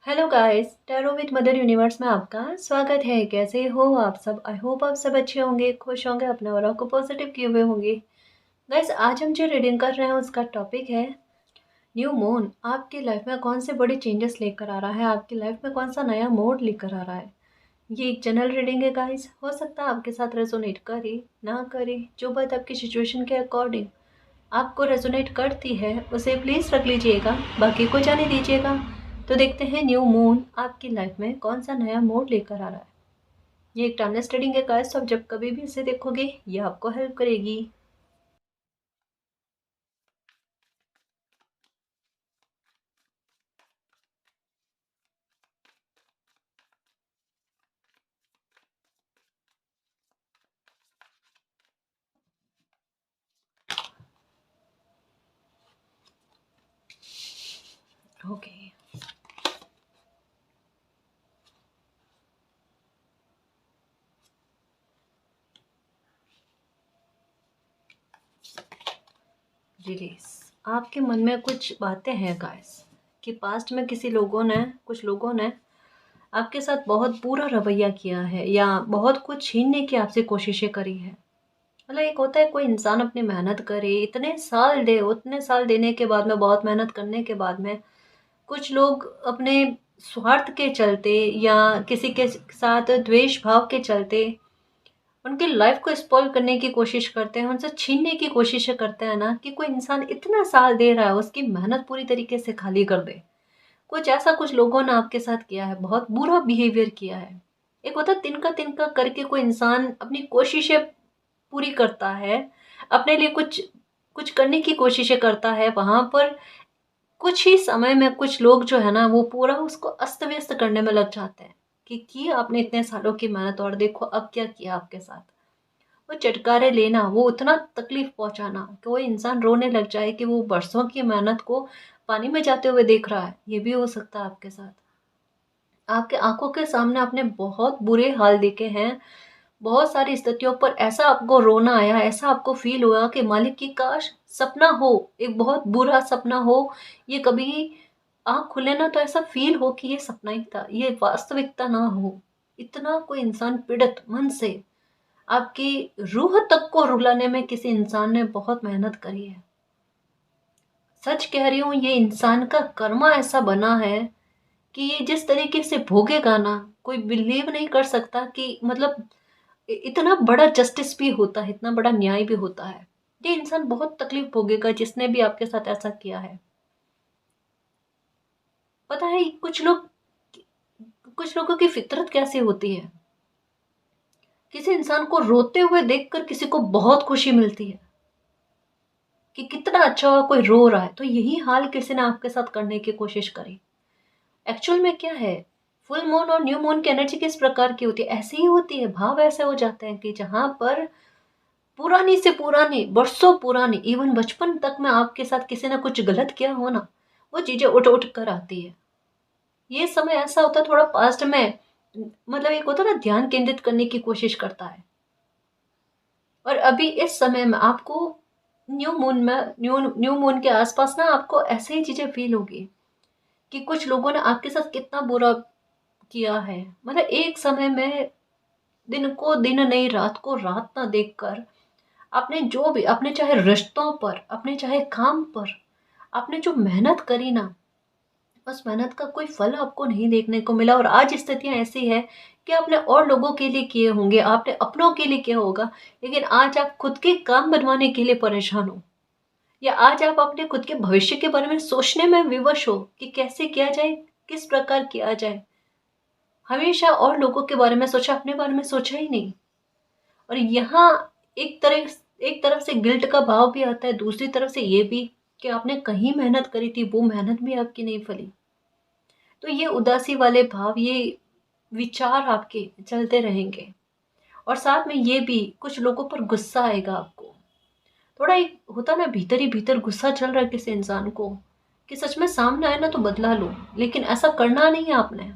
Hello guys, tarot with mother universe में आपका स्वागत है। कैसे हो आप सब? आई होप आप सब अच्छे होंगे, खुश होंगे, अपने ऑरा को पॉजिटिव किए हुए होंगे। गाइस, आज हम जो रीडिंग कर रहे हैं उसका टॉपिक है न्यू मून। आपकी लाइफ में कौन से बड़े चेंजेस लेकर आ रहा है, आपकी लाइफ में कौन सा नया मोड लेकर आ रहा है। ये एक जनरल रीडिंग है गाइस, हो सकता है आपके साथ रेजोनेट करे ना करे। जो बात आपकी सिचुएशन के अकॉर्डिंग आपको रेजोनेट करती है उसे प्लीज़ रख लीजिएगा, बाकी को जाने दीजिएगा। तो देखते हैं न्यू मून आपकी लाइफ में कौन सा नया मोड लेकर आ रहा है। ये एक टाइमलेस रीडिंग है गाइस, तो आप जब कभी भी इसे देखोगे ये आपको हेल्प करेगी। Okay, release. आपके मन में कुछ बातें हैं गाइस कि पास्ट में कुछ लोगों ने आपके साथ बहुत बुरा रवैया किया है या बहुत कुछ छीनने की आपसे कोशिशें करी है। मतलब एक होता है कोई इंसान अपनी मेहनत करे, इतने साल दे, उतने साल देने के बाद में, बहुत मेहनत करने के बाद में कुछ लोग अपने स्वार्थ के चलते या किसी के साथ द्वेष भाव के चलते उनकी लाइफ को स्पॉइल करने की कोशिश करते हैं, उनसे छीनने की कोशिश करते हैं ना, कि कोई इंसान इतना साल दे रहा है उसकी मेहनत पूरी तरीके से खाली कर दे। कुछ ऐसा कुछ लोगों ने आपके साथ किया है, बहुत बुरा बिहेवियर किया है। एक होता है तिनका तिनका करके कोई इंसान अपनी कोशिशें पूरी करता है, अपने लिए कुछ कुछ करने की कोशिशें करता है, वहां पर कुछ ही समय में कुछ लोग जो है ना वो पूरा उसको अस्त व्यस्त करने में लग जाते हैं कि आपने इतने सालों की मेहनत और देखो अब क्या किया आपके साथ। वो चटकारे लेना, वो उतना तकलीफ पहुंचाना कि वो इंसान रोने लग जाए कि वो बरसों की मेहनत को पानी में जाते हुए देख रहा है। ये भी हो सकता है आपके साथ। आपके आंखों के सामने आपने बहुत बुरे हाल देखे हैं। बहुत सारी स्थितियों पर ऐसा आपको रोना आया, ऐसा आपको फील हुआ कि मालिक की काश सपना हो, एक बहुत बुरा सपना हो, ये कभी आँख खुले ना तो ऐसा फील हो कि ये सपना ही था, ये वास्तविकता ना हो। इतना कोई इंसान पीड़ित मन से आपकी रूह तक को रुलाने में किसी इंसान ने बहुत मेहनत करी है। सच कह रही हूँ, ये इंसान का कर्मा ऐसा बना है कि ये जिस तरीके से भोगेगा ना, कोई बिलीव नहीं कर सकता कि मतलब इतना बड़ा जस्टिस भी होता है, इतना बड़ा न्याय भी होता है। ये इंसान बहुत तकलीफ भोगेगा जिसने भी आपके साथ ऐसा किया है। पता है कुछ लोगों की फितरत कैसी होती है, किसी इंसान को रोते हुए देखकर किसी को बहुत खुशी मिलती है कि कितना अच्छा हुआ कोई रो रहा है। तो यही हाल किसी ने आपके साथ करने की कोशिश करी। एक्चुअल में क्या है, फुल मून और न्यू मून की एनर्जी किस प्रकार की होती है, ऐसी ही होती है। भाव ऐसे हो जाते हैं कि जहां पर पुरानी से पुरानी, बरसों पुरानी, इवन बचपन तक में आपके साथ किसी ने कुछ गलत किया हो ना, वो चीजें उठ उठ कर आती है। ये समय ऐसा होता है थोड़ा पास्ट में, मतलब एक होता है ना, ध्यान केंद्रित करने की कोशिश करता है। और अभी इस समय में आपको न्यू मून के आसपास ना आपको ऐसे ही चीजें फील होगी कि कुछ लोगों ने आपके साथ कितना बुरा किया है। मतलब एक समय में दिन को दिन नहीं, रात को रात ना देखकर आपने जो भी, अपने चाहे रिश्तों पर, अपने चाहे काम पर, आपने जो मेहनत करी ना, उस मेहनत का कोई फल आपको नहीं देखने को मिला। और आज स्थितियां ऐसी है कि आपने और लोगों के लिए किए होंगे, आपने अपनों के लिए किया होगा, लेकिन आज आप खुद के काम बनवाने के लिए परेशान हो, या आज आप अपने खुद के भविष्य के बारे में सोचने में विवश हो कि कैसे किया जाए, किस प्रकार किया जाए। हमेशा और लोगों के बारे में सोचा, अपने बारे में सोचा ही नहीं। और यहाँ एक तरफ से गिल्ट का भाव भी आता है, दूसरी तरफ से ये भी कि आपने कहीं मेहनत करी थी, वो मेहनत भी आपकी नहीं फली। तो ये उदासी वाले भाव, ये विचार आपके चलते रहेंगे। और साथ में ये भी कुछ लोगों पर गुस्सा आएगा आपको। थोड़ा एक होता ना, भीतर ही भीतर गुस्सा चल रहा है किसी इंसान को कि सच में सामने आए ना तो बदला लो, लेकिन ऐसा करना नहीं है आपने।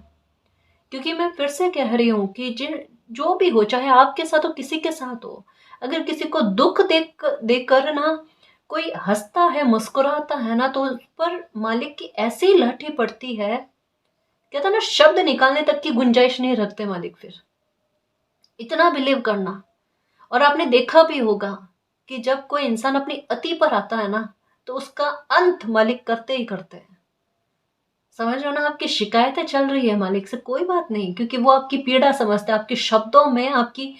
क्योंकि मैं फिर से कह रही हूँ कि जिन जो भी हो, चाहे आपके साथ हो, किसी के साथ हो, अगर किसी को दुख देख देकर ना कोई हंसता है, मुस्कुराता है ना, तो उस पर मालिक की ऐसी लाठी पड़ती है कहता ना, शब्द निकालने तक की गुंजाइश नहीं रखते मालिक फिर। इतना बिलीव करना। और आपने देखा भी होगा कि जब कोई इंसान अपनी अति पर आता है ना, तो उसका अंत मालिक करते ही करते हैं। समझ रहे हो ना, आपकी शिकायतें चल रही है मालिक से, कोई बात नहीं, क्योंकि वो आपकी पीड़ा समझते हैं। आपके शब्दों में, आपकी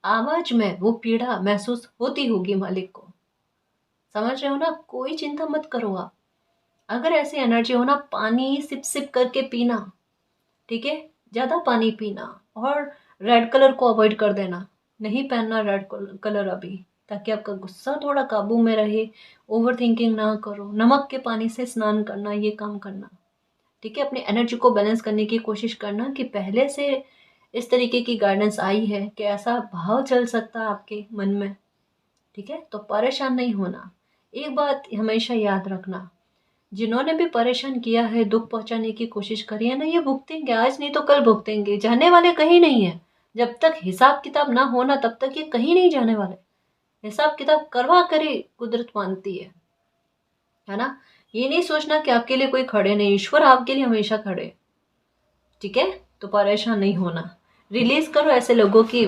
आवाज में वो पीड़ा महसूस होती होगी मालिक को। समझ रहे हो ना, कोई चिंता मत करो आप। अगर ऐसी एनर्जी हो ना, पानी सिप सिप करके पीना, ठीक है, ज्यादा पानी पीना। और रेड कलर को अवॉइड कर देना, नहीं पहनना रेड कलर अभी, ताकि आपका गुस्सा थोड़ा काबू में रहे। ओवर थिंकिंग ना करो, नमक के पानी से स्नान करना, ये काम करना, ठीक है। अपनी एनर्जी को बैलेंस करने की कोशिश करना कि पहले से इस तरीके की गाइडेंस आई है कि ऐसा भाव चल सकता है आपके मन में, ठीक है। तो परेशान नहीं होना। एक बात हमेशा याद रखना, जिन्होंने भी परेशान किया है, दुख पहुंचाने की कोशिश करी है ना, ये भुगतेंगे, आज नहीं तो कल भुगतेंगे। जाने वाले कहीं नहीं है। जब तक हिसाब किताब ना होना, तब तक ये कहीं नहीं जाने वाले। हिसाब किताब करवा करे कुदरत मानती है ना। ये नहीं सोचना कि आपके लिए कोई खड़े नहीं, ईश्वर आपके लिए हमेशा खड़े, ठीक है। तो परेशान नहीं होना। रिलीज करो ऐसे लोगों की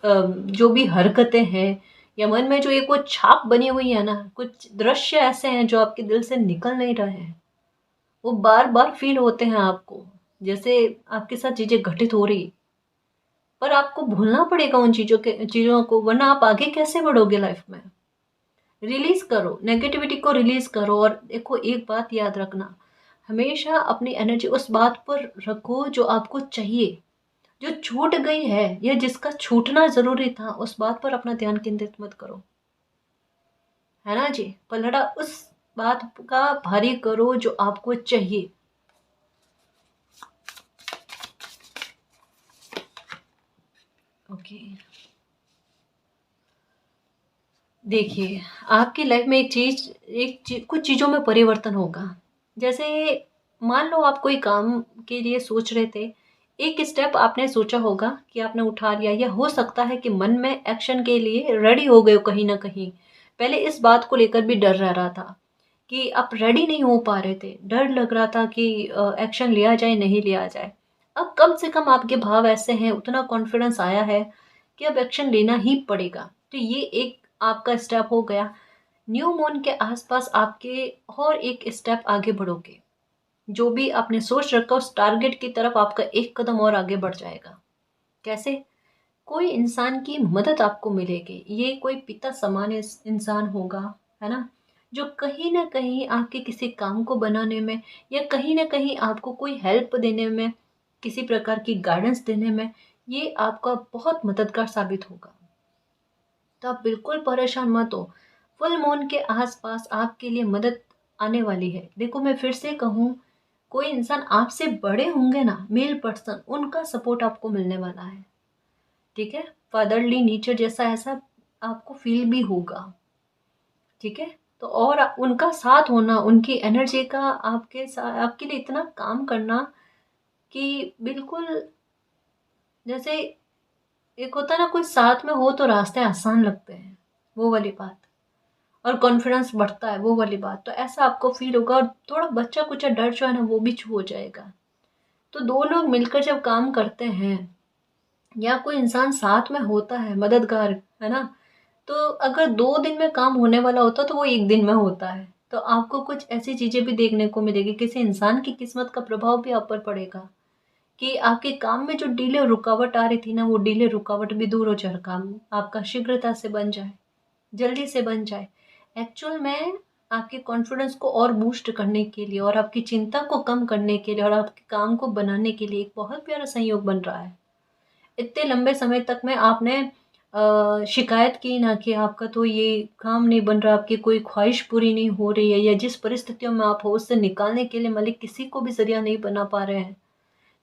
जो भी हरकतें हैं, या मन में जो एक वो छाप बनी हुई है ना, कुछ दृश्य ऐसे हैं जो आपके दिल से निकल नहीं रहे हैं, वो बार बार फील होते हैं आपको, जैसे आपके साथ चीजें घटित हो रही। पर आपको भूलना पड़ेगा उन चीजों को, वरना आप आगे कैसे बढ़ोगे लाइफ में। रिलीज करो, नेगेटिविटी को रिलीज करो। और देखो, एक बात याद रखना, हमेशा अपनी एनर्जी उस बात पर रखो जो आपको चाहिए। जो छूट गई है या जिसका छूटना जरूरी था, उस बात पर अपना ध्यान केंद्रित मत करो, है ना जी। पलड़ा उस बात का भारी करो जो आपको चाहिए। ओके, देखिए, आपकी लाइफ में कुछ चीज़ों में परिवर्तन होगा। जैसे मान लो आप कोई काम के लिए सोच रहे थे, एक स्टेप आपने सोचा होगा कि आपने उठा लिया, या हो सकता है कि मन में एक्शन के लिए रेडी हो गए हो कहीं ना कहीं। पहले इस बात को लेकर भी डर रह रहा था कि आप रेडी नहीं हो पा रहे थे, डर लग रहा था कि एक्शन लिया जाए नहीं लिया जाए। अब कम से कम आपके भाव ऐसे हैं, उतना कॉन्फिडेंस आया है कि अब एक्शन लेना ही पड़ेगा। तो ये एक आपका स्टेप हो गया। न्यू मून के आसपास आपके और एक स्टेप आगे बढ़ोगे। जो भी आपने सोच रखा उस टारगेट की तरफ आपका एक कदम और आगे बढ़ जाएगा। कैसे? कोई इंसान की मदद आपको मिलेगी। ये कोई पिता समान इंसान होगा, है ना, जो कहीं ना कहीं आपके किसी काम को बनाने में, या कहीं ना कहीं आपको कोई हेल्प देने में, किसी प्रकार की गाइडेंस देने में, ये आपका बहुत मददगार साबित होगा। तो आप बिल्कुल परेशान मत हो। फुल मून के आसपास आपके लिए मदद आने वाली है। देखो, मैं फिर से कहूँ, कोई इंसान आपसे बड़े होंगे ना, मेल पर्सन, उनका सपोर्ट आपको मिलने वाला है, ठीक है। फादरली नेचर जैसा ऐसा आपको फील भी होगा, ठीक है। तो और उनका साथ होना, उनकी एनर्जी का आपके साथ, आपके लिए इतना काम करना कि बिल्कुल, जैसे एक होता है ना, कोई साथ में हो तो रास्ते आसान लगते हैं, वो वाली बात। और कॉन्फिडेंस बढ़ता है, वो वाली बात। तो ऐसा आपको फील होगा, और थोड़ा बच्चा कुछ डर जो है ना, वो भी छू हो जाएगा। तो दो लोग मिलकर जब काम करते हैं, या कोई इंसान साथ में होता है मददगार, है ना, तो अगर 2 दिन में काम होने वाला होता तो वो एक दिन में होता है। तो आपको कुछ ऐसी चीजें भी देखने को मिलेगी, किसी इंसान की किस्मत का प्रभाव भी आप पर पड़ेगा, कि आपके काम में जो डिले रुकावट आ रही थी ना, वो डिले रुकावट भी दूर हो जाए, काम आपका शीघ्रता से बन जाए, जल्दी से बन जाए। एक्चुअल में आपके कॉन्फिडेंस को और बूस्ट करने के लिए, और आपकी चिंता को कम करने के लिए, और आपके काम को बनाने के लिए एक बहुत प्यारा संयोग बन रहा है। इतने लंबे समय तक में आपने शिकायत की ना कि आपका तो ये काम नहीं बन रहा, आपकी कोई ख्वाहिश पूरी नहीं हो रही है, या जिस परिस्थितियों में आप हो उससे निकालने के लिए मालिक किसी को भी जरिया नहीं बना पा रहे हैं।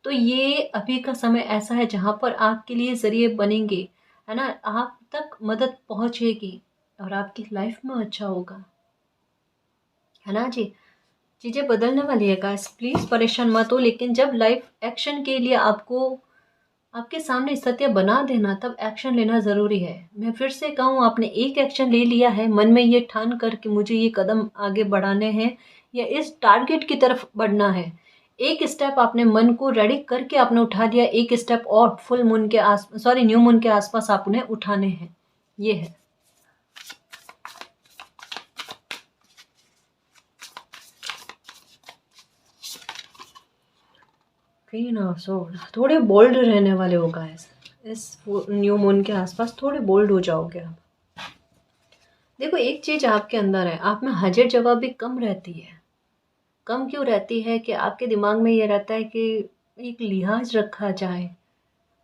तो ये अभी का समय ऐसा है जहाँ पर आपके लिए जरिए बनेंगे, है ना, आप तक मदद पहुँचेगी, और आपकी लाइफ में अच्छा होगा, है ना जी। चीज़ें बदलने वाली है गाइस, प्लीज़ परेशान मत हो। लेकिन जब लाइफ एक्शन के लिए आपको आपके सामने स्थितियाँ बना देना, तब एक्शन लेना ज़रूरी है। मैं फिर से कहूँ, आपने एक एक्शन ले लिया है, मन में ये ठान कर कि मुझे ये कदम आगे बढ़ाने हैं, या इस टारगेट की तरफ बढ़ना है। एक स्टेप आपने मन को रेडी करके आपने उठा दिया, एक स्टेप और फुल मून के आस सॉरी न्यू मून के आसपास आप उन्हें उठाने हैं। ये है। क्वीन ऑफ सोर्ड, थोड़े बोल्ड रहने वाले हो गाइस, इस न्यू मून के आसपास थोड़े बोल्ड हो जाओगे आप। देखो एक चीज आपके अंदर है, आप में हजर जगह भी कम रहती है। कम क्यों रहती है कि आपके दिमाग में ये रहता है कि एक लिहाज रखा जाए,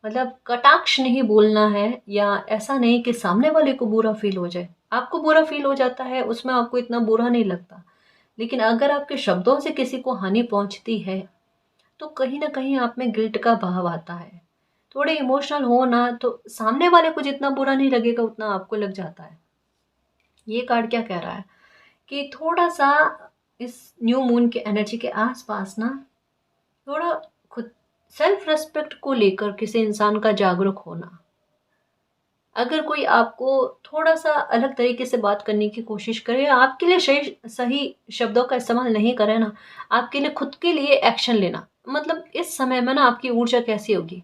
मतलब कटाक्ष नहीं बोलना है, या ऐसा नहीं कि सामने वाले को बुरा फील हो जाए। आपको बुरा फील हो जाता है, उसमें आपको इतना बुरा नहीं लगता, लेकिन अगर आपके शब्दों से किसी को हानि पहुंचती है तो कहीं ना कहीं आप में गिल्ट का भाव आता है। थोड़े इमोशनल हो ना तो सामने वाले को जितना बुरा नहीं लगेगा उतना आपको लग जाता है। ये कार्ड क्या कह रहा है कि थोड़ा सा इस न्यू मून के एनर्जी के आसपास ना, थोड़ा खुद सेल्फ रेस्पेक्ट को लेकर किसी इंसान का जागरूक होना। अगर कोई आपको थोड़ा सा अलग तरीके से बात करने की कोशिश करे, आपके लिए सही सही शब्दों का इस्तेमाल नहीं करे ना, आपके लिए खुद के लिए एक्शन लेना, मतलब इस समय में ना आपकी ऊर्जा कैसी होगी,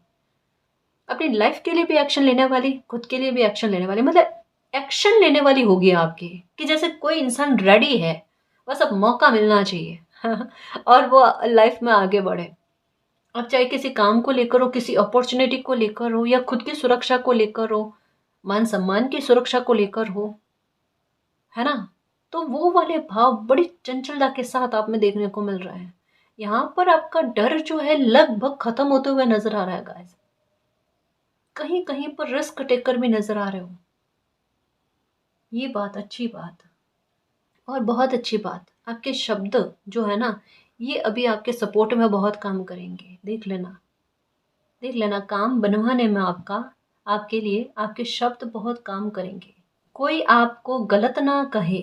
अपनी लाइफ के लिए भी एक्शन लेने वाली, खुद के लिए भी एक्शन लेने वाली, मतलब एक्शन लेने वाली होगी आपकी, कि जैसे कोई इंसान रेडी है, बस अब मौका मिलना चाहिए और वो लाइफ में आगे बढ़े। अब चाहे किसी काम को लेकर हो, किसी अपॉर्चुनिटी को लेकर हो, या खुद की सुरक्षा को लेकर हो, मान सम्मान की सुरक्षा को लेकर हो, है ना। तो वो वाले भाव बड़ी चंचलता के साथ आप में देखने को मिल रहा है। यहाँ पर आपका डर जो है लगभग खत्म होते हुए नजर आ रहा है गाइस। कहीं कहीं पर रिस्क टेकर भी नजर आ रहे हो। ये बात अच्छी बात, और बहुत अच्छी बात, आपके शब्द जो है ना, ये अभी आपके सपोर्ट में बहुत काम करेंगे। देख लेना, देख लेना, काम बनवाने में आपका, आपके लिए आपके शब्द बहुत काम करेंगे। कोई आपको गलत ना कहे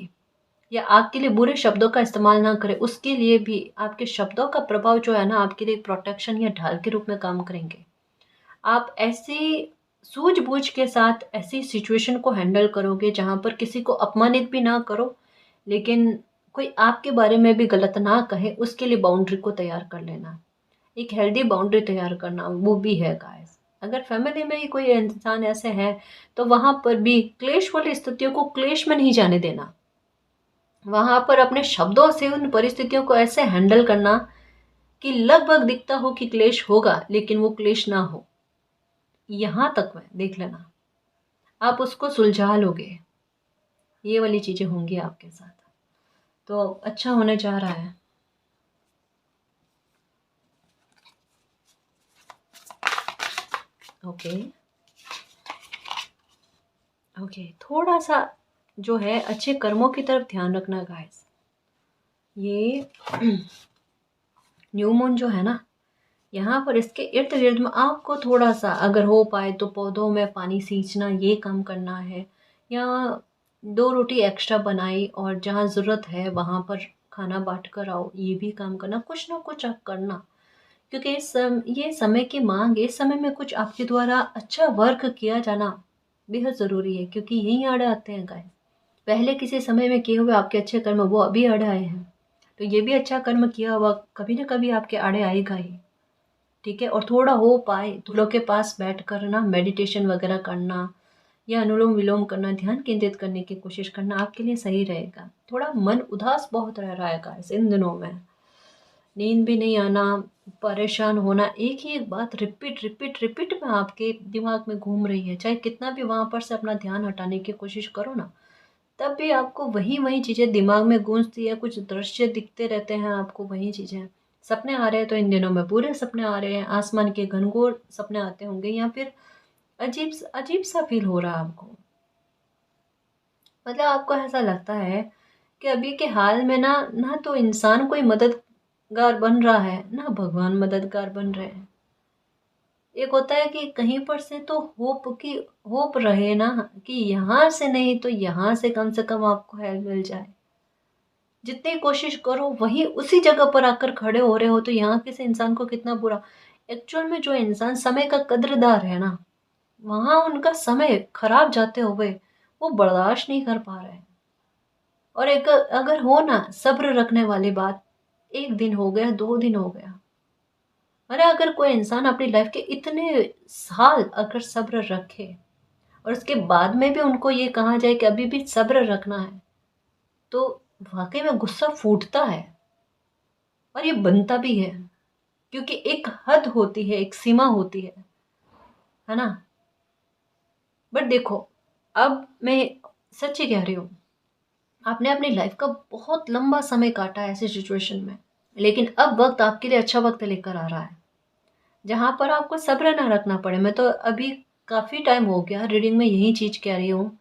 या आपके लिए बुरे शब्दों का इस्तेमाल ना करे, उसके लिए भी आपके शब्दों का प्रभाव जो है ना, आपके लिए प्रोटेक्शन या ढाल के रूप में काम करेंगे। आप ऐसी सूझबूझ के साथ ऐसी सिचुएशन को हैंडल करोगे जहाँ पर किसी को अपमानित भी ना करो, लेकिन कोई आपके बारे में भी गलत ना कहे, उसके लिए बाउंड्री को तैयार कर लेना। एक हेल्दी बाउंड्री तैयार करना वो भी है गाइस। अगर फैमिली में ही कोई इंसान ऐसे है तो वहां पर भी क्लेश वाली स्थितियों को क्लेश में नहीं जाने देना। वहां पर अपने शब्दों से उन परिस्थितियों को ऐसे हैंडल करना कि लगभग दिखता हो कि क्लेश होगा लेकिन वो क्लेश ना हो। यहां तक में देख लेना, आप उसको सुलझा लोगे। ये वाली चीजें होंगी आपके साथ, तो अच्छा होने जा रहा है। ओके ओके, थोड़ा सा जो है अच्छे कर्मों की तरफ ध्यान रखना गाइस। ये न्यू मून जो है ना, यहाँ पर इसके इर्द गिर्द में आपको थोड़ा सा अगर हो पाए तो पौधों में पानी सींचना, ये काम करना है, या 2 रोटी एक्स्ट्रा बनाई और जहाँ ज़रूरत है वहाँ पर खाना बांट कर आओ, ये भी काम करना, कुछ ना कुछ आप करना। क्योंकि ये समय की मांग है, इस समय में कुछ आपके द्वारा अच्छा वर्क किया जाना बेहद ज़रूरी है, क्योंकि यही आड़े आते हैं गाइस। पहले किसी समय में किए हुए आपके अच्छे कर्म वो अभी आड़े आए हैं, तो ये भी अच्छा कर्म किया हुआ कभी ना कभी आपके आड़े आएगा ही। ठीक है, और थोड़ा हो पाए तो लोग के पास बैठ कर ना मेडिटेशन वगैरह करना, या अनुलोम विलोम करना, ध्यान केंद्रित करने की कोशिश करना आपके लिए सही रहेगा। थोड़ा मन उदास बहुत रह रहा है गाइस इन दिनों में, नींद भी नहीं आना, परेशान होना, एक ही एक बात रिपीट रिपीट रिपीट में आपके दिमाग में घूम रही है, चाहे कितना भी वहां पर से अपना ध्यान हटाने की कोशिश करो ना, तब भी आपको वही वही चीज़ें दिमाग में गूंजती है, कुछ दृश्य दिखते रहते हैं आपको, वही चीज़ें। सपने आ रहे हैं तो इन दिनों में पूरे सपने आ रहे हैं, आसमान के घनघोर सपने आते होंगे, या फिर अजीब अजीब सा फील हो रहा है आपको। मतलब आपको ऐसा लगता है कि अभी के हाल में ना ना तो इंसान कोई मददगार बन रहा है, ना भगवान मददगार बन रहे हैं। एक होता है कि कहीं पर से तो होप रहे ना, कि यहाँ से नहीं तो यहाँ से कम आपको हेल्प मिल जाए। जितनी कोशिश करो वही उसी जगह पर आकर खड़े हो रहे हो, तो यहाँ किसी इंसान को कितना बुरा। एक्चुअल में जो इंसान समय का कद्रदार है ना, वहां उनका समय खराब जाते हुए वो बर्दाश्त नहीं कर पा रहे हैं। और एक अगर हो ना सब्र रखने वाली बात, 1 दिन हो गया, 2 दिन हो गया, अरे अगर कोई इंसान अपनी लाइफ के इतने साल अगर सब्र रखे और उसके बाद में भी उनको ये कहा जाए कि अभी भी सब्र रखना है, तो वाकई में गुस्सा फूटता है और ये बनता भी है, क्योंकि एक हद होती है, एक सीमा होती है ना। बट देखो, अब मैं सच्ची कह रही हूँ, आपने अपनी लाइफ का बहुत लंबा समय काटा है ऐसे सिचुएशन में, लेकिन अब वक्त आपके लिए अच्छा वक्त लेकर आ रहा है जहाँ पर आपको सब्र ना रखना पड़े। मैं तो अभी काफ़ी टाइम हो गया रीडिंग में यही चीज़ कह रही हूँ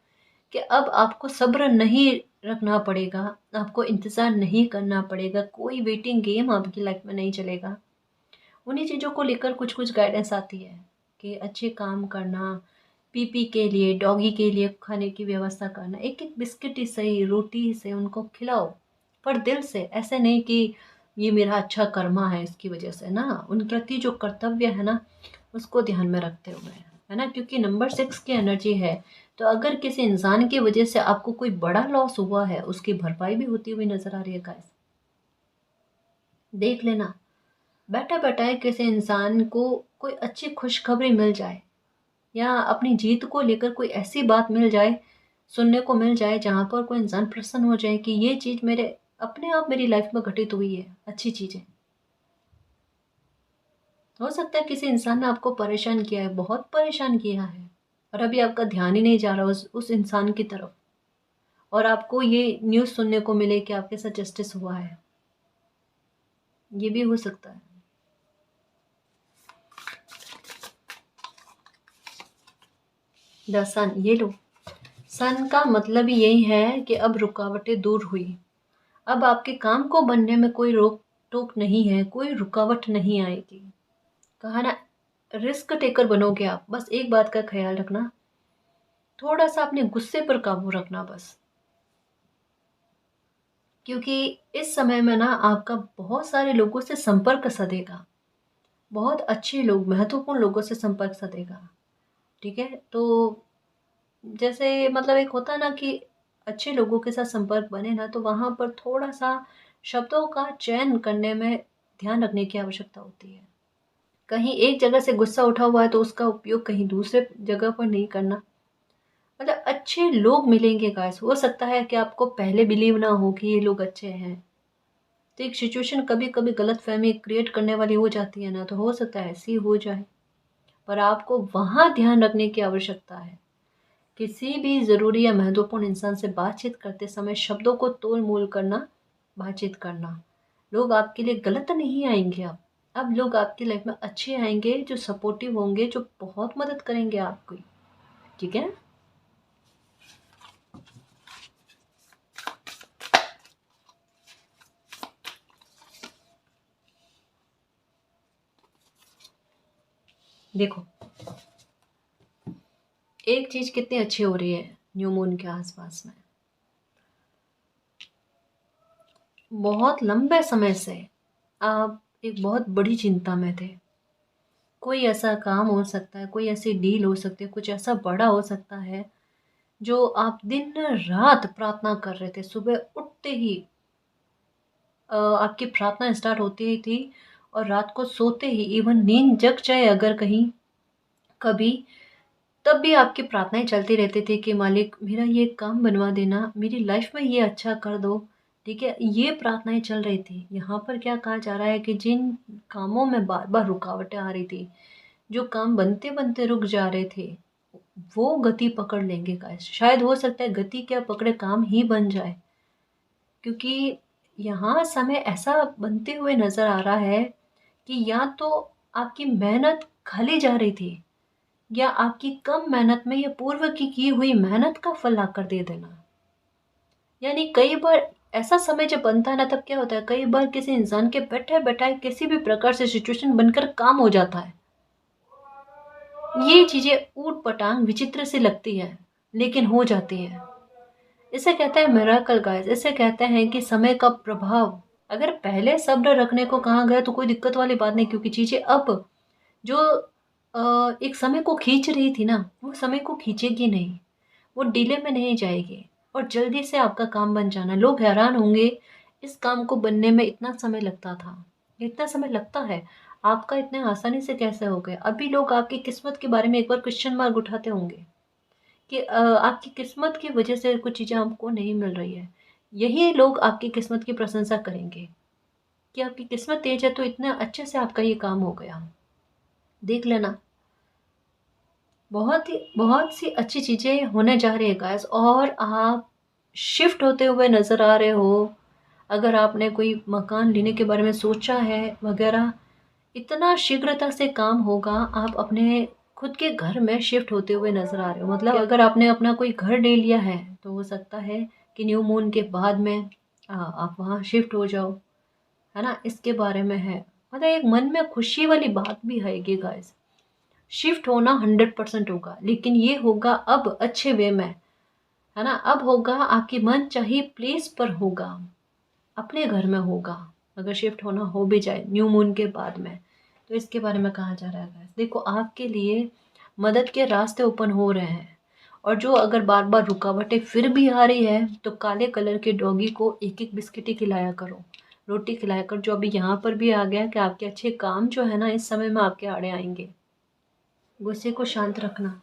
कि अब आपको सब्र नहीं रखना पड़ेगा, आपको इंतज़ार नहीं करना पड़ेगा, कोई वेटिंग गेम आपकी लाइफ में नहीं चलेगा। उन्हीं चीज़ों को लेकर कुछ कुछ गाइडेंस आती है कि अच्छे काम करना, पीपी के लिए, डॉगी के लिए खाने की व्यवस्था करना, एक एक बिस्किट ही सही, रोटी ही सही उनको खिलाओ, पर दिल से। ऐसे नहीं कि ये मेरा अच्छा कर्मा है इसकी वजह से ना, उनके प्रति जो कर्तव्य है ना उसको ध्यान में रखते हुए, है ना, क्योंकि नंबर 6 की एनर्जी है। तो अगर किसी इंसान की वजह से आपको कोई बड़ा लॉस हुआ है, उसकी भरपाई भी होती हुई नजर आ रही है गाइस। देख लेना, बैठा बैठाए किसी इंसान को कोई अच्छी खुशखबरी मिल जाए या अपनी जीत को लेकर कोई ऐसी बात मिल जाए, सुनने को मिल जाए जहाँ पर कोई इंसान प्रसन्न हो जाए कि ये चीज़ मेरे अपने आप मेरी लाइफ में घटित हुई है, अच्छी चीज़ है। हो सकता है किसी इंसान ने आपको परेशान किया है, बहुत परेशान किया है, और अभी आपका ध्यान ही नहीं जा रहा उस इंसान की तरफ, और आपको ये न्यूज़ सुनने को मिले कि आपके साथ जस्टिस हुआ है। ये भी हो सकता है। द सन, ये लो। सन का मतलब ही यही है कि अब रुकावटें दूर हुई, अब आपके काम को बनने में कोई रोक टोक नहीं है, कोई रुकावट नहीं आएगी। कहा ना, रिस्क टेकर बनोगे आप। बस एक बात का ख्याल रखना, थोड़ा सा अपने गुस्से पर काबू रखना बस, क्योंकि इस समय में ना आपका बहुत सारे लोगों से संपर्क सधेगा, बहुत अच्छे लोग, महत्वपूर्ण लोगों से संपर्क सधेगा। ठीक है, तो जैसे मतलब एक होता है ना कि अच्छे लोगों के साथ संपर्क बने ना, तो वहाँ पर थोड़ा सा शब्दों का चयन करने में ध्यान रखने की आवश्यकता होती है। कहीं एक जगह से गुस्सा उठा हुआ है तो उसका उपयोग कहीं दूसरे जगह पर नहीं करना। मतलब अच्छे लोग मिलेंगे गाइस, हो सकता है कि आपको पहले बिलीव ना हो कि ये लोग अच्छे हैं, तो एक सिचुएशन कभी कभी गलत फहमी क्रिएट करने वाली हो जाती है ना, तो हो सकता है ऐसी हो जाए। पर आपको वहाँ ध्यान रखने की आवश्यकता है, किसी भी ज़रूरी या महत्वपूर्ण इंसान से बातचीत करते समय शब्दों को तोल मोल करना, बातचीत करना। लोग आपके लिए गलत नहीं आएंगे, अब लोग आपकी लाइफ में अच्छे आएंगे, जो सपोर्टिव होंगे, जो बहुत मदद करेंगे आपकी। ठीक है। देखो, एक चीज कितनी अच्छी हो रही है न्यू मून के आसपास में, बहुत लंबे समय से आप एक बहुत बड़ी चिंता में थे। कोई ऐसा काम हो सकता है, कोई ऐसी डील हो सकती है, कुछ ऐसा बड़ा हो सकता है जो आप दिन रात प्रार्थना कर रहे थे। सुबह उठते ही आपकी प्रार्थना स्टार्ट होती ही थी, और रात को सोते ही इवन नींद जग जाए अगर कहीं कभी, तब भी आपकी प्रार्थनाएं चलती रहती थी कि मालिक मेरा ये काम बनवा देना, मेरी लाइफ में ये अच्छा कर दो। ठीक है, ये प्रार्थनाएं चल रही थी। यहाँ पर क्या कहा जा रहा है कि जिन कामों में बार बार रुकावटें आ रही थी, जो काम बनते बनते रुक जा रहे थे, वो गति पकड़ लेंगे गाइस। शायद हो सकता है गति क्या पकड़े, काम ही बन जाए, क्योंकि यहाँ समय ऐसा बनते हुए नजर आ रहा है कि या तो आपकी मेहनत खाली जा रही थी, या आपकी कम मेहनत में या पूर्व की हुई मेहनत का फल आकर दे देना। यानी कई बार ऐसा समय जब बनता है ना, तब क्या होता है, कई बार किसी इंसान के बैठे बैठाए किसी भी प्रकार से सिचुएशन बनकर काम हो जाता है। ये चीजें ऊट पटांग विचित्र सी लगती है, लेकिन हो जाती है। इसे कहते हैं मिराकल गाइस, इसे कहते हैं कि समय का प्रभाव। अगर पहले सब्र रखने को कहा गया तो कोई दिक्कत वाली बात नहीं, क्योंकि चीजें अब जो एक समय को खींच रही थी ना, वो समय को खींचेगी नहीं, वो डिले में नहीं जाएगी, और जल्दी से आपका काम बन जाना। लोग हैरान होंगे, इस काम को बनने में इतना समय लगता था, इतना समय लगता है। आपका इतने आसानी से कैसे हो गया? अभी लोग आपकी किस्मत के बारे में एक बार क्वेश्चन मार्क उठाते होंगे कि आपकी किस्मत की वजह से कुछ चीज़ें आपको नहीं मिल रही है। यही लोग आपकी किस्मत की प्रशंसा करेंगे कि आपकी किस्मत तेज है तो इतना अच्छे से आपका ये काम हो गया। देख लेना, बहुत सी अच्छी चीज़ें होने जा रही है गाइस, और आप शिफ्ट होते हुए नज़र आ रहे हो। अगर आपने कोई मकान लेने के बारे में सोचा है वगैरह, इतना शीघ्रता से काम होगा। आप अपने खुद के घर में शिफ्ट होते हुए नज़र आ रहे हो। मतलब कि अगर आपने अपना कोई घर ले लिया है तो हो सकता है कि न्यू मून के बाद में आप वहाँ शिफ्ट हो जाओ, है ना? इसके बारे में है। मतलब एक मन में खुशी वाली बात भी है गाइस। शिफ्ट होना 100% होगा, लेकिन ये होगा अब अच्छे वे में, है ना? अब होगा आपकी मन चाही प्लेस पर होगा, अपने घर में होगा। अगर शिफ्ट होना हो भी जाए न्यू मून के बाद में, तो इसके बारे में कहा जा रहा है गाइस। देखो, आपके लिए मदद के रास्ते ओपन हो रहे हैं, और जो अगर बार बार रुकावटें फिर भी आ रही है तो काले कलर के डॉगी को एक एक बिस्किट ही खिलाया करो, रोटी खिलाया करो। जो अभी यहाँ पर भी आ गया कि आपके अच्छे काम जो है ना इस समय में आपके आड़े आएंगे। गुस्से को शांत रखना।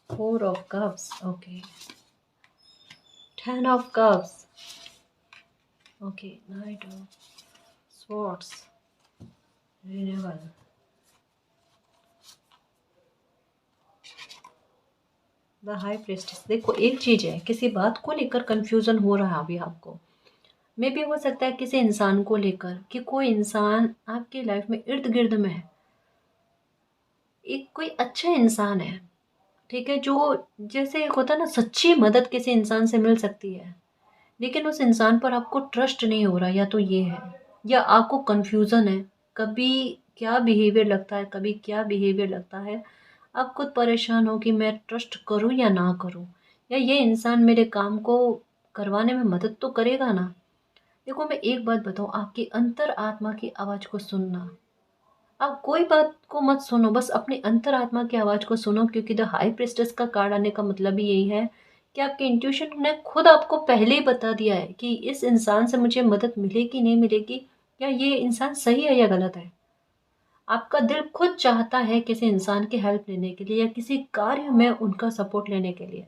Four of Cups, okay. Ten of Cups, okay. Knight of Swords, Renewal. The high priestess. देखो, एक चीज़ है, किसी बात को लेकर कंफ्यूजन हो रहा है अभी आपको। मे भी हो सकता है किसी इंसान को लेकर कि कोई इंसान आपकी लाइफ में इर्द गिर्द में है, एक कोई अच्छा इंसान है, ठीक है, जो जैसे एक होता है ना, सच्ची मदद किसी इंसान से मिल सकती है, लेकिन उस इंसान पर आपको ट्रस्ट नहीं हो रहा। या तो ये है, या आपको कंफ्यूजन है, कभी क्या बिहेवियर लगता है, कभी क्या बिहेवियर लगता है। आप खुद परेशान हो कि मैं ट्रस्ट करूं या ना करूं, या ये इंसान मेरे काम को करवाने में मदद तो करेगा ना। देखो, मैं एक बात बताऊं, आपकी अंतर आत्मा की आवाज़ को सुनना। आप कोई बात को मत सुनो, बस अपनी अंतरात्मा की आवाज़ को सुनो, क्योंकि द हाई प्रिस्टेस का कार्ड आने का मतलब ही यही है कि आपके इंट्यूशन ने खुद आपको पहले ही बता दिया है कि इस इंसान से मुझे मदद मिलेगी नहीं मिलेगी, या ये इंसान सही है या गलत है। आपका दिल खुद चाहता है किसी इंसान की हेल्प लेने के लिए, या किसी कार्य में उनका सपोर्ट लेने के लिए।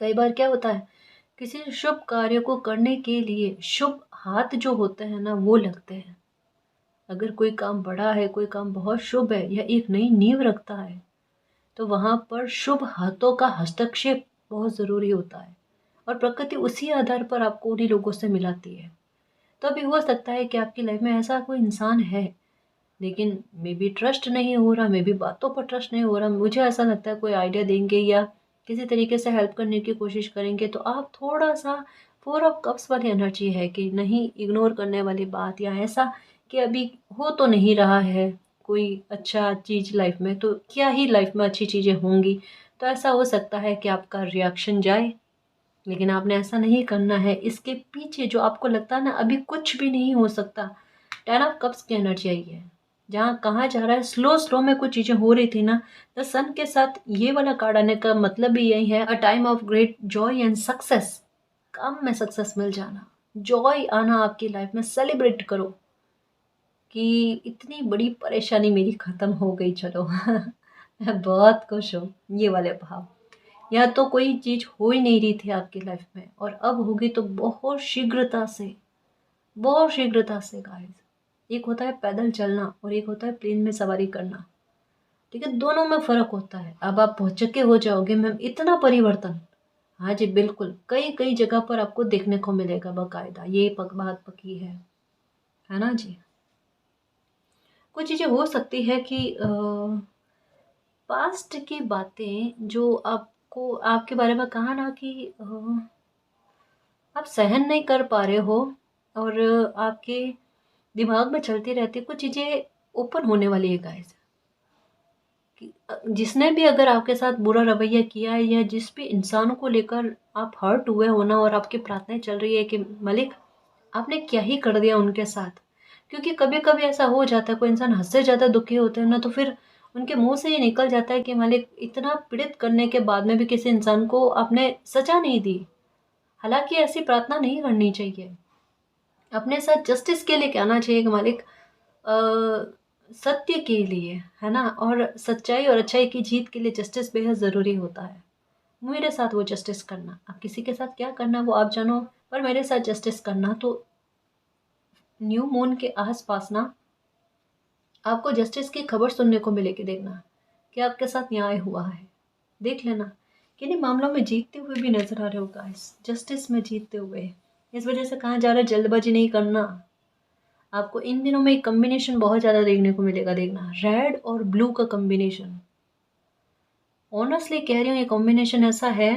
कई बार क्या होता है, किसी शुभ कार्य को करने के लिए शुभ हाथ जो होते हैं ना वो लगते हैं। अगर कोई काम बड़ा है, कोई काम बहुत शुभ है, या एक नई नींव रखता है, तो वहाँ पर शुभ हाथों का हस्तक्षेप बहुत ज़रूरी होता है, और प्रकृति उसी आधार पर आपको उन्हीं लोगों से मिलाती है। तो अभी हो सकता है कि आपकी लाइफ में ऐसा कोई इंसान है, लेकिन मे बी ट्रस्ट नहीं हो रहा, मे बी बातों पर ट्रस्ट नहीं हो रहा। मुझे ऐसा लगता है कोई आइडिया देंगे या किसी तरीके से हेल्प करने की कोशिश करेंगे तो आप थोड़ा सा, फोर ऑफ कप्स वाली एनर्जी है कि नहीं, इग्नोर करने वाली बात, या ऐसा कि अभी हो तो नहीं रहा है कोई अच्छा चीज़ लाइफ में, तो क्या ही लाइफ में अच्छी चीज़ें होंगी। तो ऐसा हो सकता है कि आपका रिएक्शन जाए, लेकिन आपने ऐसा नहीं करना है। इसके पीछे जो आपको लगता है ना अभी कुछ भी नहीं हो सकता, 10 ऑफ कप्स की एनर्जी आई है। जहाँ कहा जा रहा है स्लो स्लो में कुछ चीज़ें हो रही थी ना, द सन के साथ ये वाला कार्ड आने का मतलब भी यही है, a time of great Joy and success. काम में सक्सेस मिल जाना, जॉय आना आपकी लाइफ में, सेलिब्रेट करो कि इतनी बड़ी परेशानी मेरी ख़त्म हो गई, चलो मैं बहुत खुश हूँ, ये वाले भाव। या तो कोई चीज़ हो ही नहीं रही थी आपकी लाइफ में और अब होगी तो बहुत शीघ्रता से, बहुत शीघ्रता से गाइस। एक होता है पैदल चलना और एक होता है प्लेन में सवारी करना, ठीक है, दोनों में फ़र्क होता है। अब आप पहुँच के हो जाओगे मैम इतना परिवर्तन, हाँ जी बिल्कुल, कई कई जगह पर आपको देखने को मिलेगा बाकायदा, ये बात पक्की है ना जी। कुछ चीज़ें हो सकती है कि पास्ट की बातें जो आपको आपके बारे में कहा ना कि आप सहन नहीं कर पा रहे हो, और आपके दिमाग में चलती रहती कुछ चीज़ें ओपन होने वाली है गाइस। कि जिसने भी अगर आपके साथ बुरा रवैया किया है, या जिस भी इंसानों को लेकर आप हर्ट हुए हो ना, और आपकी प्रार्थनाएं चल रही है कि मालिक आपने क्या ही कर दिया उनके साथ। क्योंकि कभी कभी ऐसा हो जाता है, कोई इंसान हद से ज़्यादा दुखी होते हैं ना, तो फिर उनके मुंह से ये निकल जाता है कि मालिक इतना पीड़ित करने के बाद में भी किसी इंसान को आपने सजा नहीं दी। हालांकि ऐसी प्रार्थना नहीं करनी चाहिए। अपने साथ जस्टिस के लिए कहना चाहिए कि मालिक सत्य के लिए, है ना, और सच्चाई और अच्छाई की जीत के लिए जस्टिस बेहद ज़रूरी होता है। मेरे साथ वो जस्टिस करना, अब किसी के साथ क्या करना वो आप जानो, पर मेरे साथ जस्टिस करना। तो न्यू मून के आसपास ना आपको जस्टिस की खबर सुनने को मिलेगी। देखना कि आपके साथ न्याय हुआ है। देख लेना किन्हीं मामलों में जीतते हुए भी नजर आ रहे हो गाइस, जस्टिस में जीतते हुए। इस वजह से कहा जा रहा है जल्दबाजी नहीं करना। आपको इन दिनों में एक कॉम्बिनेशन बहुत ज़्यादा देखने को मिलेगा। देखना रेड और ब्लू का कॉम्बिनेशन, ऑनेस्टली कह रही हूँ, ये कॉम्बिनेशन ऐसा है,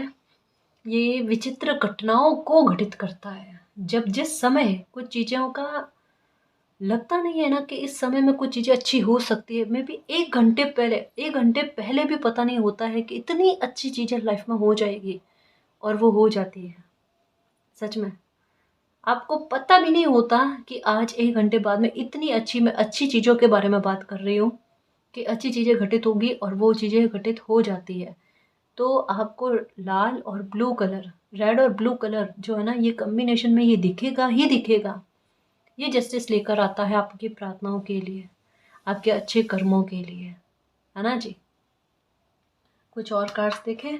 ये विचित्र घटनाओं को घटित करता है। जब जिस समय कुछ चीज़ों का लगता नहीं है ना कि इस समय में कुछ चीज़ें अच्छी हो सकती है, मे बी 1 घंटे पहले, 1 घंटे पहले भी पता नहीं होता है कि इतनी अच्छी चीज़ें लाइफ में हो जाएगी, और वो हो जाती है। सच में आपको पता भी नहीं होता कि आज 1 घंटे बाद में इतनी अच्छी, मैं अच्छी चीज़ों के बारे में बात कर रही हूँ कि अच्छी चीज़ें घटित होगी और वो चीज़ें घटित हो जाती है। तो आपको लाल और ब्लू कलर, रेड और ब्लू कलर जो है ना, ये कॉम्बिनेशन में ये दिखेगा ही दिखेगा। ये जस्टिस लेकर आता है आपकी प्रार्थनाओं के लिए, आपके अच्छे कर्मों के लिए, है ना जी। कुछ और कार्ड्स देखें।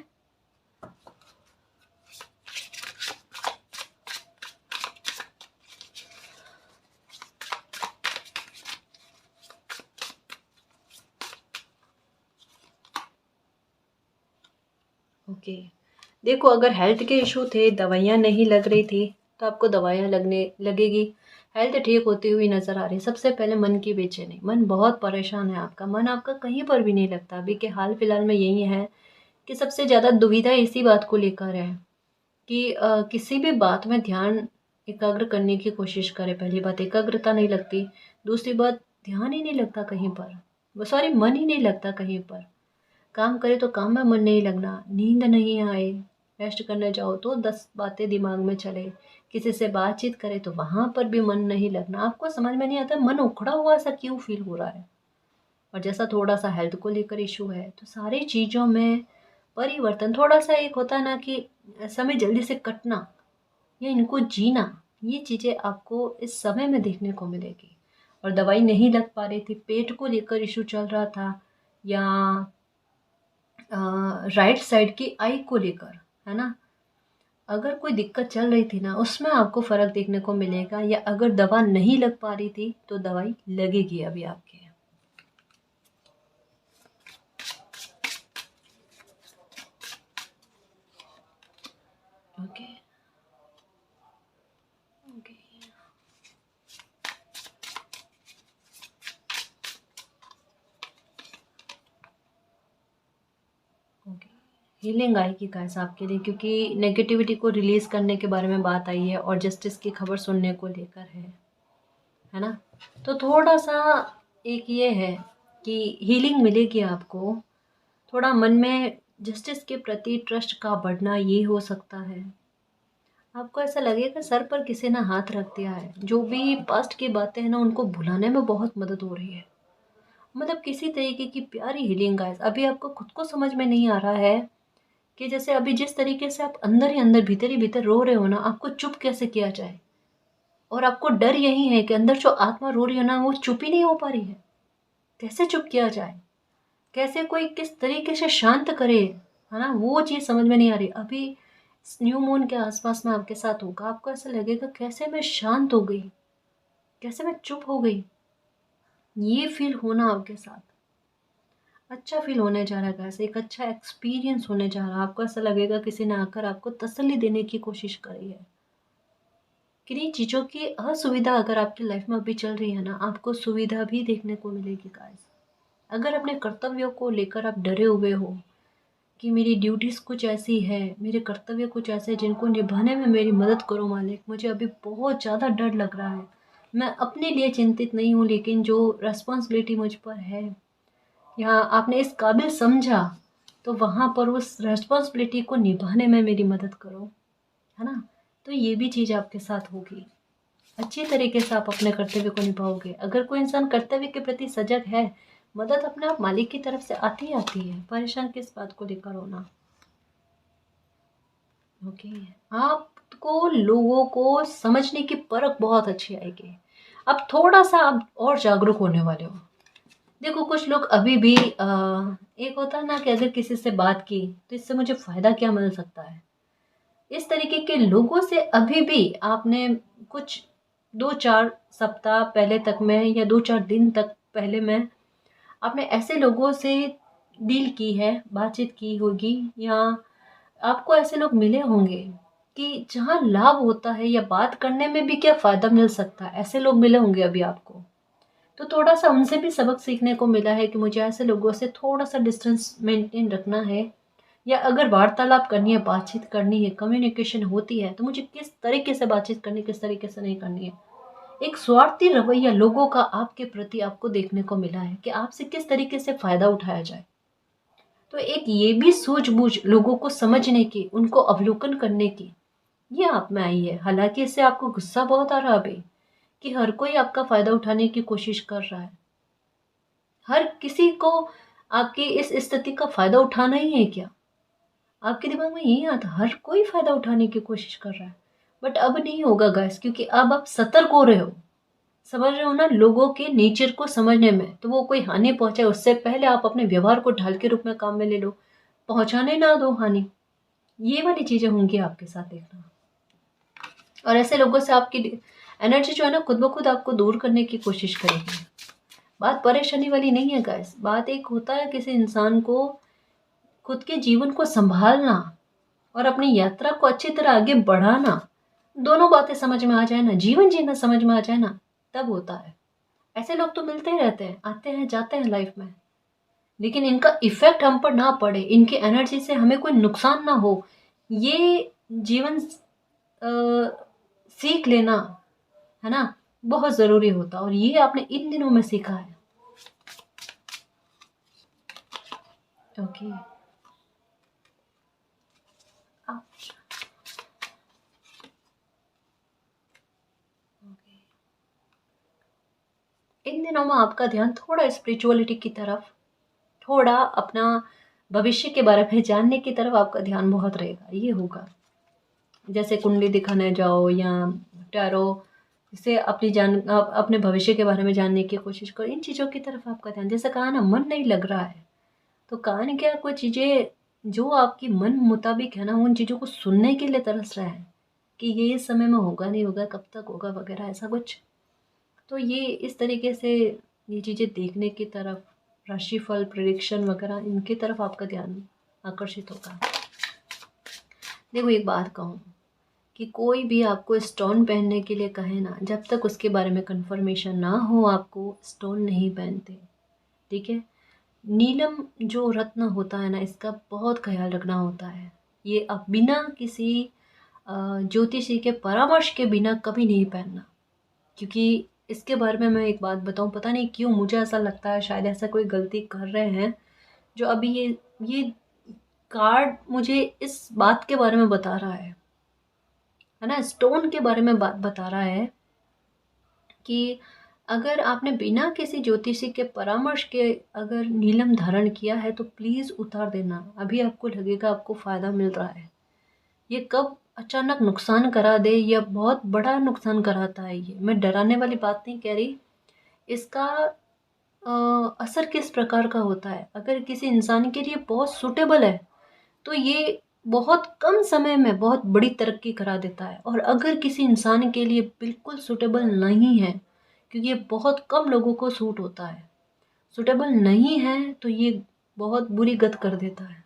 ओके, देखो अगर हेल्थ के इशू थे, दवाइयाँ नहीं लग रही थी, तो आपको दवाइयाँ लगने लगेगी। हेल्थ ठीक होती हुई नज़र आ रही है। सबसे पहले मन की बेचैनी, मन बहुत परेशान है आपका, मन आपका कहीं पर भी नहीं लगता। अभी के हाल फिलहाल में यही है कि सबसे ज़्यादा दुविधा इसी बात को लेकर है कि किसी भी बात में ध्यान एकाग्र करने की कोशिश करें। पहली बात एकाग्रता नहीं लगती, दूसरी बात ध्यान ही नहीं लगता कहीं पर, सॉरी मन ही नहीं लगता कहीं पर। काम करे तो काम में मन नहीं लगना, नींद नहीं आए, रेस्ट करने जाओ तो 10 बातें दिमाग में चले, किसी से बातचीत करे तो वहाँ पर भी मन नहीं लगना। आपको समझ में नहीं आता मन उखड़ा हुआ सा क्यों फील हो रहा है। और जैसा थोड़ा सा हेल्थ को लेकर इशू है, तो सारी चीज़ों में परिवर्तन थोड़ा सा, एक होता है ना कि समय जल्दी से कटना या इनको जीना, ये चीज़ें आपको इस समय में देखने को मिलेगी। और दवाई नहीं लग पा रही थी, पेट को लेकर इशू चल रहा था, या राइट साइड की आई को लेकर, है ना, अगर कोई दिक्कत चल रही थी ना, उसमें आपको फ़र्क देखने को मिलेगा। या अगर दवा नहीं लग पा रही थी तो दवाई लगेगी अभी आपके। ओके ओके ओके, हीलिंग आएगी गाइस आपके लिए, क्योंकि नेगेटिविटी को रिलीज़ करने के बारे में बात आई है और जस्टिस की खबर सुनने को लेकर है ना। तो थोड़ा सा एक ये है कि हीलिंग मिलेगी आपको। थोड़ा मन में जस्टिस के प्रति ट्रस्ट का बढ़ना, ये हो सकता है। आपको ऐसा लगेगा सर पर किसी ने हाथ रख दिया है। जो भी पास्ट की बातें हैं ना, उनको भुलाने में बहुत मदद हो रही है। मतलब किसी तरीके की प्यारी हीलिंग गाइस। अभी आपको खुद को समझ में नहीं आ रहा है कि जैसे अभी जिस तरीके से आप अंदर ही अंदर, भीतर ही भीतर रो रहे हो ना, आपको चुप कैसे किया जाए। और आपको डर यही है कि अंदर जो आत्मा रो रही है ना, वो चुप ही नहीं हो पा रही है। कैसे चुप किया जाए, कैसे कोई किस तरीके से शांत करे, है ना, वो चीज़ समझ में नहीं आ रही। अभी न्यू मून के आसपास में आपके साथ होगा, आपको ऐसा लगेगा कैसे मैं शांत हो गई, कैसे मैं चुप हो गई। ये फील होना आपके साथ अच्छा फील होने जा रहा है गाइस, एक अच्छा एक्सपीरियंस होने जा रहा है। आपको ऐसा लगेगा किसी ने आकर आपको तसल्ली देने की कोशिश करी है। किन्हीं चीज़ों की असुविधा अगर आपकी लाइफ में अभी चल रही है ना, आपको सुविधा भी देखने को मिलेगी गाइस। अगर अपने कर्तव्यों को लेकर आप डरे हुए हो कि मेरी ड्यूटीज़ कुछ ऐसी है, मेरे कर्तव्य कुछ ऐसे हैं जिनको निभाने में मेरी मदद करो मालिक, मुझे अभी बहुत ज़्यादा डर लग रहा है। मैं अपने लिए चिंतित नहीं हूँ, लेकिन जो रिस्पॉन्सिबिलिटी मुझ पर है, या आपने इस काबिल समझा, तो वहाँ पर उस रिस्पॉन्सिबिलिटी को निभाने में मेरी मदद करो, है ना। तो ये भी चीज़ आपके साथ होगी। अच्छी तरीके से आप अपने कर्तव्य को निभाओगे। अगर कोई इंसान कर्तव्य के प्रति सजग है, मदद अपने आप मालिक की तरफ से आती ही आती है, परेशान किस बात को लेकर होना। ओके, आपको लोगों को समझने की परख बहुत अच्छी आएगी। अब थोड़ा सा आप और जागरूक होने वाले हो। देखो कुछ लोग अभी भी एक होता है ना कि अगर किसी से बात की तो इससे मुझे फ़ायदा क्या मिल सकता है, इस तरीके के लोगों से अभी भी आपने कुछ 2-4 सप्ताह पहले तक में या 2-4 दिन तक पहले में आपने ऐसे लोगों से डील की है, बातचीत की होगी, या आपको ऐसे लोग मिले होंगे कि जहाँ लाभ होता है या बात करने में भी क्या फ़ायदा मिल सकता है, ऐसे लोग मिले होंगे अभी आपको। तो थोड़ा-सा उनसे भी सबक सीखने को मिला है कि मुझे ऐसे लोगों से थोड़ा-सा डिस्टेंस मेंटेन रखना है, या अगर वार्तालाप करनी है, बातचीत करनी है, कम्युनिकेशन होती है, तो मुझे किस तरीके से बातचीत करनी है, किस तरीके से नहीं करनी है। एक स्वार्थी रवैया लोगों का आपके प्रति आपको देखने को मिला है कि आपसे किस तरीके से फ़ायदा उठाया जाए। तो एक ये भी सूझबूझ लोगों को समझने की, उनको अवलोकन करने की, ये आप में आई है। हालाँकि इससे आपको गुस्सा बहुत आ रहा है अभी कि हर कोई आपका फ़ायदा उठाने की कोशिश कर रहा है। हर किसी को आपकी इस स्थिति का फ़ायदा उठाना ही है क्या? आपके दिमाग में यही आता, हर कोई फ़ायदा उठाने की कोशिश कर रहा है। बट अब नहीं होगा गाइस, क्योंकि अब आप सतर्क हो रहे हो। समझ रहे हो ना, लोगों के नेचर को समझने में, तो वो कोई हानि पहुँचाए उससे पहले आप अपने व्यवहार को ढाल के रूप में काम में ले लो। पहुँचाने ना दो हानि। ये वाली चीज़ें होंगी आपके साथ, देखना। और ऐसे लोगों से आपकी एनर्जी जो है ना, खुद ब खुद आपको दूर करने की कोशिश करेगी। बात परेशानी वाली नहीं है गाइस। बात एक होता है किसी इंसान को खुद के जीवन को सँभालना और अपनी यात्रा को अच्छी तरह आगे बढ़ाना, दोनों बातें समझ में आ जाए ना, जीवन जीना समझ में आ जाए ना, तब होता है। ऐसे लोग तो मिलते ही रहते हैं, आते हैं, जाते हैं लाइफ में। लेकिन इनका इफ़ेक्ट हम पर ना पड़े, इनकी एनर्जी से हमें कोई नुकसान ना हो, ये जीवन सीख लेना, है ना, बहुत ज़रूरी होता है, और ये आपने इन दिनों में सीखा है। ओके। अच्छा। ओके। इन दिनों में आपका ध्यान थोड़ा स्पिरिचुअलिटी की तरफ, थोड़ा अपना भविष्य के बारे में जानने की तरफ आपका ध्यान बहुत रहेगा, ये होगा। जैसे कुंडली दिखाने जाओ या टैरो से अपने भविष्य के बारे में जानने की कोशिश करो। इन चीज़ों की तरफ आपका ध्यान, जैसे कहा ना, मन नहीं लग रहा है, तो कहा नहीं क्या, कोई चीज़ें जो आपकी मन मुताबिक है ना, उन चीज़ों को सुनने के लिए तरस रहा है कि ये इस समय में होगा नहीं होगा, कब तक होगा वगैरह, ऐसा कुछ। तो ये इस तरीके से ये चीज़ें देखने की तरफ, राशिफल प्रेडिक्शन वगैरह, इनकी तरफ आपका ध्यान आकर्षित होगा। देखो एक बात कहूँ कि कोई भी आपको स्टोन पहनने के लिए कहे ना, जब तक उसके बारे में कंफर्मेशन ना हो, आपको स्टोन नहीं पहनते। ठीक है। नीलम जो रत्न होता है ना, इसका बहुत ख्याल रखना होता है। ये अब बिना किसी ज्योतिषी के परामर्श के बिना कभी नहीं पहनना, क्योंकि इसके बारे में मैं एक बात बताऊं, पता नहीं क्यों मुझे ऐसा लगता है शायद ऐसा कोई गलती कर रहे हैं जो अभी ये कार्ड मुझे इस बात के बारे में बता रहा है ना, स्टोन के बारे में बात बता रहा है कि अगर आपने बिना किसी ज्योतिषी के परामर्श के अगर नीलम धारण किया है तो प्लीज़ उतार देना। अभी आपको लगेगा आपको फ़ायदा मिल रहा है, ये कब अचानक नुकसान करा दे, या बहुत बड़ा नुकसान कराता है। ये मैं डराने वाली बात नहीं कह रही, इसका असर किस प्रकार का होता है। अगर किसी इंसान के लिए बहुत सूटेबल है तो ये बहुत कम समय में बहुत बड़ी तरक्की करा देता है, और अगर किसी इंसान के लिए बिल्कुल सूटेबल नहीं है, क्योंकि ये बहुत कम लोगों को सूट होता है, सूटेबल नहीं है, तो ये बहुत बुरी गत कर देता है,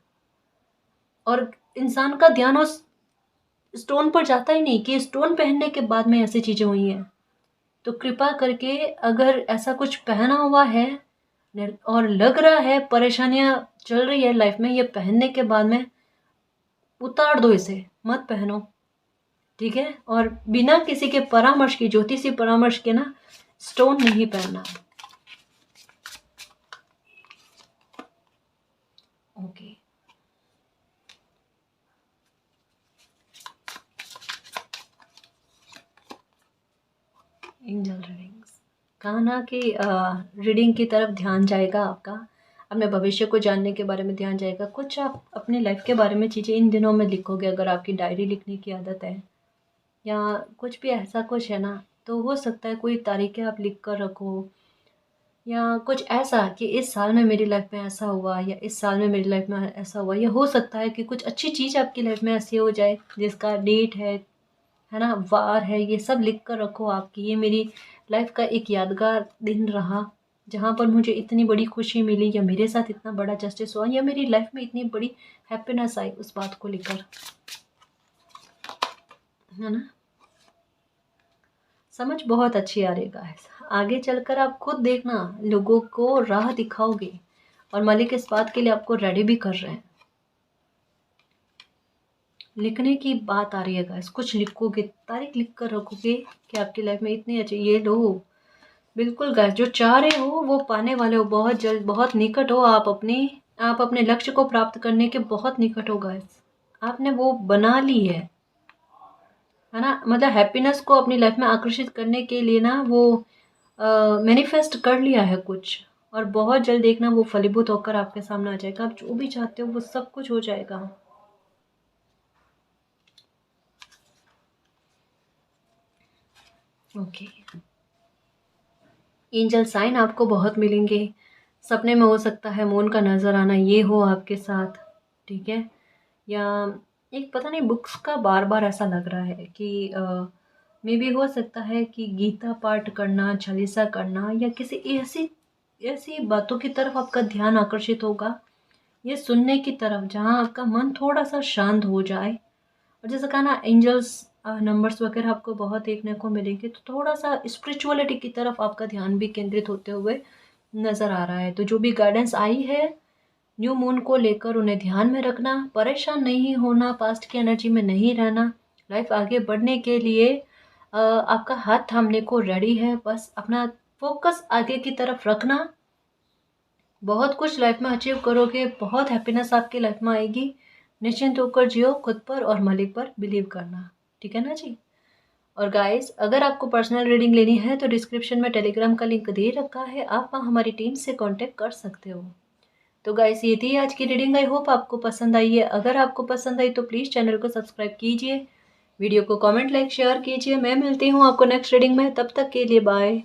और इंसान का ध्यान उस स्टोन पर जाता ही नहीं कि स्टोन पहनने के बाद में ऐसी चीज़ें हुई हैं। तो कृपा करके, अगर ऐसा कुछ पहना हुआ है और लग रहा है परेशानियां चल रही है लाइफ में, ये पहनने के बाद में उतार दो, इसे मत पहनो। ठीक है। और बिना किसी के परामर्श के, ज्योतिषी परामर्श के ना, स्टोन नहीं पहनना। ओके। एंजल रीडिंग्स कहा ना कि रीडिंग की तरफ ध्यान जाएगा आपका, अपने भविष्य को जानने के बारे में ध्यान जाएगा। कुछ आप अपनी लाइफ के बारे में चीज़ें इन दिनों में लिखोगे, अगर आपकी डायरी लिखने की आदत है या कुछ भी ऐसा कुछ है ना, तो हो सकता है कोई तारीखें आप लिख कर रखो, या कुछ ऐसा कि इस साल में मेरी लाइफ में ऐसा हुआ, या इस साल में मेरी लाइफ में ऐसा हुआ, या हो सकता है कि कुछ अच्छी चीज़ आपकी लाइफ में ऐसी हो जाए जिसका डेट है ना, वार है, ये सब लिख कर रखो आपकी ये मेरी लाइफ का एक यादगार दिन रहा, जहाँ पर मुझे इतनी बड़ी खुशी मिली, या मेरे साथ इतना बड़ा जस्टिस हुआ, या मेरी लाइफ में इतनी बड़ी हैप्पीनेस आई, उस बात को लेकर, है ना। समझ बहुत अच्छी आ रही है। आगे चलकर आप खुद देखना, लोगों को राह दिखाओगे, और मालिक इस बात के लिए आपको रेडी भी कर रहे हैं। लिखने की बात आ रही है गाइस, कुछ लिखोगे, तारीख लिख कर रखोगे कि आपकी लाइफ में इतनी अच्छी, ये लो बिल्कुल गाइस, जो चाह रहे हो वो पाने वाले हो, बहुत जल्द, बहुत निकट हो आप अपने लक्ष्य को प्राप्त करने के बहुत निकट हो गाइस। आपने वो बना ली है ना, मतलब हैप्पीनेस को अपनी लाइफ में आकर्षित करने के लिए ना वो मैनिफेस्ट कर लिया है कुछ, और बहुत जल्द देखना वो फलीभूत होकर आपके सामने आ जाएगा। आप जो भी चाहते हो वो सब कुछ हो जाएगा। ओके, एंजल साइन आपको बहुत मिलेंगे। सपने में हो सकता है मून का नज़र आना ये हो आपके साथ, ठीक है। या एक पता नहीं बुक्स का बार बार ऐसा लग रहा है कि मे भी हो सकता है कि गीता पाठ करना, चालीसा करना, या किसी ऐसी ऐसी बातों की तरफ आपका ध्यान आकर्षित होगा, ये सुनने की तरफ, जहाँ आपका मन थोड़ा सा शांत हो जाए। और जैसे कहा ना, एंजल्स नंबर्स वगैरह आपको बहुत देखने को मिलेंगे, तो थोड़ा सा स्पिरिचुअलिटी की तरफ आपका ध्यान भी केंद्रित होते हुए नज़र आ रहा है। तो जो भी गाइडेंस आई है न्यू मून को लेकर, उन्हें ध्यान में रखना, परेशान नहीं होना, पास्ट की एनर्जी में नहीं रहना। लाइफ आगे बढ़ने के लिए आपका हाथ थामने को रेडी है, बस अपना फोकस आगे की तरफ रखना। बहुत कुछ लाइफ में अचीव करोगे, बहुत हैप्पीनेस आपकी लाइफ में आएगी। निश्चिंत होकर जियो, खुद पर और मालिक पर बिलीव करना, ठीक है ना जी। और गाइस, अगर आपको पर्सनल रीडिंग लेनी है तो डिस्क्रिप्शन में टेलीग्राम का लिंक दे रखा है, आप वहाँ हमारी टीम से कांटेक्ट कर सकते हो। तो गाइस, ये थी आज की रीडिंग। आई होप आपको पसंद आई है। अगर आपको पसंद आई तो प्लीज़ चैनल को सब्सक्राइब कीजिए, वीडियो को कमेंट, लाइक, शेयर कीजिए। मैं मिलती हूँ आपको नेक्स्ट रीडिंग में, तब तक के लिए बाय।